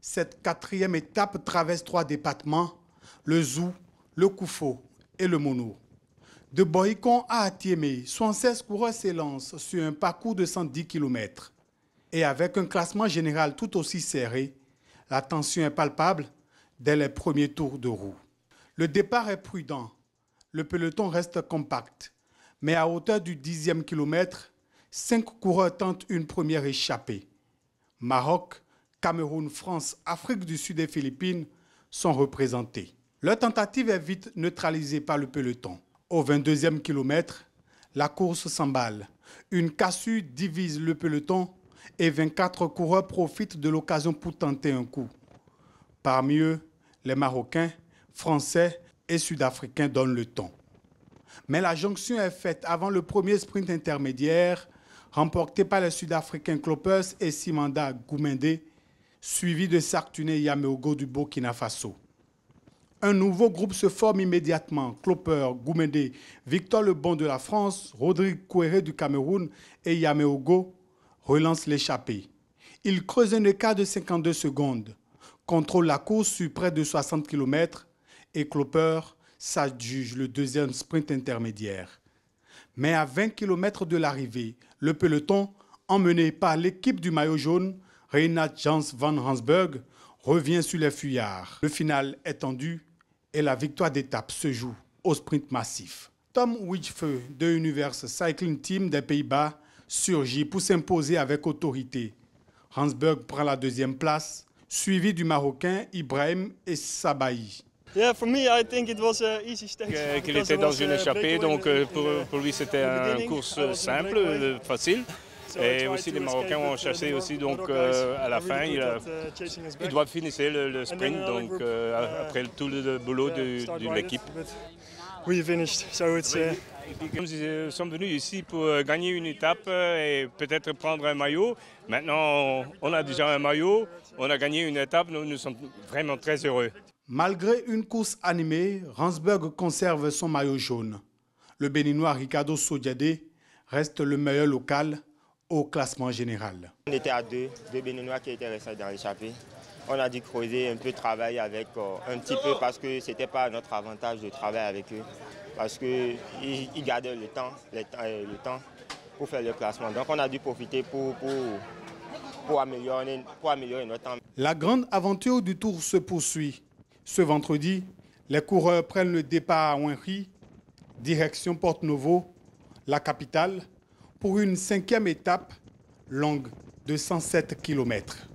Cette quatrième étape traverse 3 départements, le Zou, le Koufo et le Mono. De Bohikon à Atiémé, 76 coureurs s'élancent sur un parcours de 110 km. Et avec un classement général tout aussi serré, la tension est palpable dès les premiers tours de roue. Le départ est prudent, le peloton reste compact, mais à hauteur du 10e kilomètre, 5 coureurs tentent une première échappée. Maroc, Cameroun, France, Afrique du Sud et Philippines sont représentés. Leur tentative est vite neutralisée par le peloton. Au 22e kilomètre, la course s'emballe. Une cassure divise le peloton et 24 coureurs profitent de l'occasion pour tenter un coup. Parmi eux, les Marocains, Français et Sud-Africains donnent le ton. Mais la jonction est faite avant le premier sprint intermédiaire, remporté par les Sud-Africains Cloppers et Simanda Goumende, suivi de Sartune Yameogo du Burkina Faso. Un nouveau groupe se forme immédiatement. Clopper, Goumende, Victor Lebon de la France, Rodrigue Kouéré du Cameroun et Yameogo relancent l'échappée. Ils creusent un écart de 52 secondes, contrôlent la course sur près de 60 km et Clopper s'adjuge le deuxième sprint intermédiaire. Mais à 20 km de l'arrivée, le peloton, emmené par l'équipe du maillot jaune, Reinhard Jans van Rensburg, revient sur les fuyards. Le final est tendu et la victoire d'étape se joue au sprint massif. Tom Witchfeu de Universe Cycling Team des Pays-Bas surgit pour s'imposer avec autorité. Rensburg prend la deuxième place, suivi du Marocain Ibrahim Essabahi. Qu'il était dans une échappée, donc pour lui c'était une course simple, facile. Et aussi les Marocains ont chassé aussi, donc à la fin, il doit finir le sprint, donc après tout le boulot de l'équipe. We finished, so it's. Nous sommes venus ici pour gagner une étape et peut-être prendre un maillot. Maintenant, on a déjà un maillot, on a gagné une étape, nous sommes vraiment très heureux. Malgré une course animée, Rensburg conserve son maillot jaune. Le Béninois Ricardo Sodiade reste le meilleur local au classement général. On était à deux Béninois qui étaient restés dans l'échappée. On a dû creuser un peu, travailler avec un petit peu parce que ce n'était pas à notre avantage de travailler avec eux. Parce qu'ils gardaient le temps pour faire le classement. Donc on a dû profiter pour améliorer notre temps. La grande aventure du Tour se poursuit. Ce vendredi, les coureurs prennent le départ à Ouenri, direction Porto-Novo, la capitale, pour une 5e étape longue de 107 km.